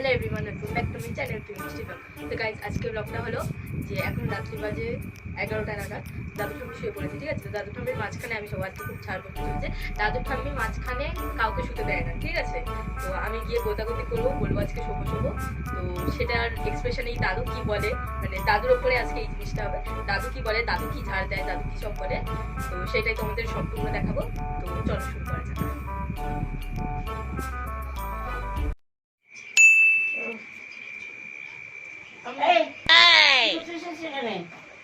Hello everyone, welcome back to my channel to মিষ্টি blog. তো guys আজকে ব্লগটা হলো যে এখন রাত্রি বাজে 11টা নাগাদ। দাদু ঠাম্মি শুয়ে পড়েছে, ঠিক আছে। তো দাদু ঠাম্মির মাঝখানে আমি সব আজকে খুব ছাড় করতে চলছে। দাদু ঠাম্মি মাঝখানে কাউকে শুতে দেয় না, ঠিক আছে। তো আমি গিয়ে গোতাগতি করবো, বলবো আজকে শোবো শোবো। তো সেটার এক্সপ্রেশন এই দাদু কি বলে, মানে দাদুর ওপরে আজকে এই জিনিসটা হবে। দাদু কি বলে, দাদু কি ঝাড় দেয়, দাদু কি সব বলে, তো সেটাই তোমাদের সম্পূর্ণ দেখাবো। তো চলো শুরু করা যাক।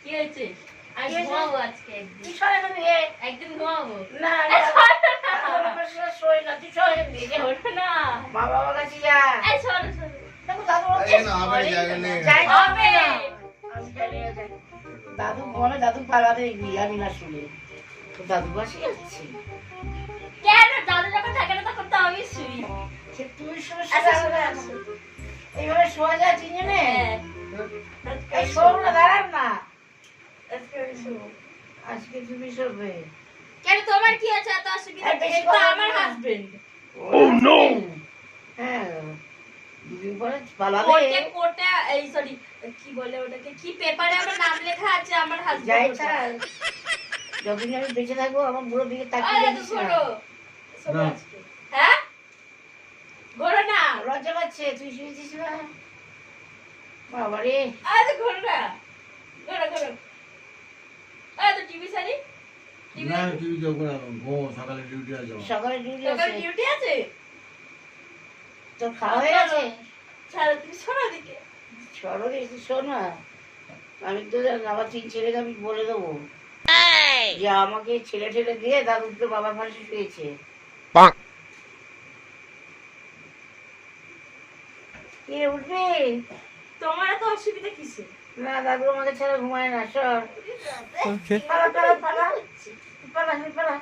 কি হয়েছে? একদিন ঘুমাবো না। দাদু বলে দাদু পালাতে আমি না শুনে তো দাদু বাসি যাচ্ছি কেন? দাদু যখন থাকে না তখন তো আমি শুই। তুমি এইভাবে শোয়া যায় তিনজনে? শোও না, দাঁড়ান না। আজকে তুমি শোবে কেন? তোমার কি আছে এত অসুবিধা? তো আমার হাজবেন্ড। Oh no! হ্যাঁ, দুদিন পরে পালাবে। কোর্টে এই সরি কি বলে ওটাকে, কি পেপারে আমার নাম লেখা আছে আমার হাজবেন্ড। যাই ছাড়, যতদিন আমি বেঁচে থাকবো আমার বুড়ো দিকে তাকিয়ে দেখিস না। হ্যাঁ ঘোরো না, লজ্জা পাচ্ছে, তুই শুয়েছিস না? বাবারে, আরে ঘোরো না, ঘোরো ঘোরো। আরে তো টিভি সারি না টিভি দেখো না, সকালে ডিউটি আছে। সকালে ডিউটি আছে। সকালে ডিউটি আছে। তোর খাওয়া হয়ে গেছে? ছাড়ো, তুমি শোনো দিকে। সরো দেখি, শোন না, আমি তো আমার তিন ছেলেকে আমি বলে দেবো যে আমাকে ছেলে ঠেলে দিয়ে দাদু তো বাবার পাশে শুয়েছে। কে উঠবে? তোমার এত অসুবিধা কিসে? না, দাদু আমাকে ছাড়া ঘুমায় না। সর, পালা পালা পালা পালা পালা।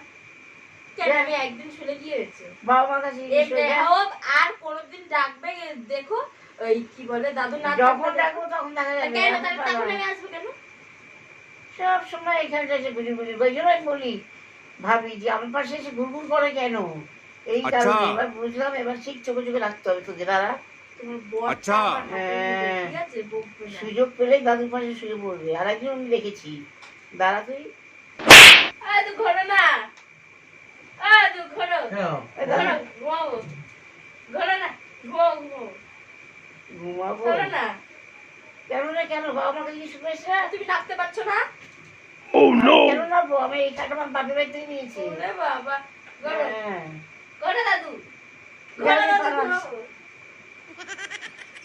কেন? আমি একদিন শুলে কি হয়েছে? বাবা মার কাছে গিয়ে শুয়ে যা। হোক আর কোনদিন ডাকবে, দেখো ওই কি বলে দাদু না যখন ডাকবো তখন দেখা যাবে। কেন? তখন আমি আসবো কেন? সব সময় এখানে এসে ঘুরি ঘুরি, ওই জন্যই বলি, ভাবি যে আমার পাশে এসে ঘুরঘুর করে কেন, এই কারণে। এবার বুঝলাম, এবার ঠিক চোখে চোখে রাখতে হবে তোদের। দাদা তোমার বর আচ্ছা। ঠিক আছে, বকবে না। সুযোগ পেলেই দাদুর পাশে শুয়ে পড়বে। আর একদিন আমি দেখেছি, দাদা তুই আরে তো ঘোরো না, আরে তো ঘোরো ঘোরো, ঘুমাবো। ঘোরো না, ঘুমাও ঘুমাও, ঘুমাবো ঘোরো না। কেন না? কেন বাবা মাকে কি শুনেছে না? তুমি ডাকতে পারছো না? কেন নাবো? আমি এই খাট আমার বাপের বাড়ি থেকে নিয়েছি। ওরে বাবা, ঘোরো হ্যাঁ, ঘোরো দাদু, ঘোরো ঘোরো দাদু, পালা। ঘোরো।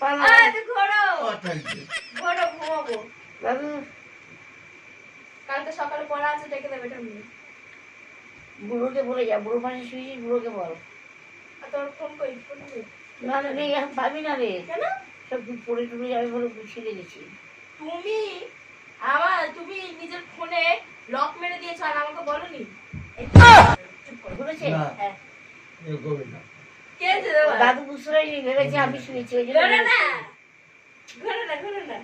পালা। আরে তো ঘোরো ঘোরো, ঘুমাবো। দাদু কালকে সকালে পড়া আছে, ডেকে দেবে ঠাম্মি। বুড়োকে বলে যা, বুড়ো পাশে শুয়েছিস, বুড়োকে বল। আর তোর ফোন কই? ফোন কই? না না, নেই, এখন পাবি না রে। কেন? সব পড়ে টুড়ে যাবে বলে গুছিয়ে রেখেছি। তুমি নিজের ফোনে লক মেরে দিয়েছো আর আমাকে বলনি? চুপ করো। বুঝেছে? না। হ্যাঁ। কে আছে? দাদু বুঝতে পারিনি, ভেবেছে আমি শুয়েছি, ওই জন্য ঘোরো না, বলেছি। ঘোরো না, ঘোরো না।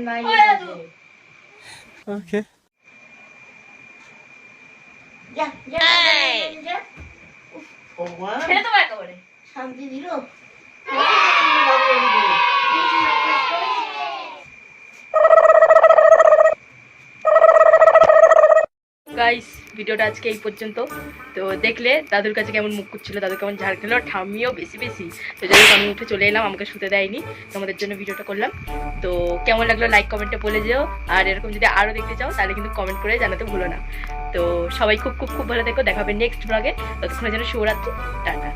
নাই ওই দাদু। Okay. যা যা যা উফ, ভগবান ছেড়ে দেবো একেবারে। শান্তি দিল গাইস ভিডিওটা আজকে এই পর্যন্ত। তো দেখলে দাদুর কাছে কেমন মুখ করছিল, দাদু কেমন ঝাড় খেলো, ঠাম্মিও বেশি বেশি। তো যাই হোক আমি উঠে চলে এলাম, আমাকে শুতে দেয়নি, তোমাদের জন্য ভিডিওটা করলাম। তো কেমন লাগলো লাইক কমেন্টে বলে যেও, আর এরকম যদি আরও দেখতে চাও তাহলে কিন্তু কমেন্ট করে জানাতে ভুলো না। তো সবাই খুব খুব খুব ভালো থেকো, দেখা হবে নেক্সট ব্লগে। ততক্ষণের জন্য শুভরাত্রি, টাটা।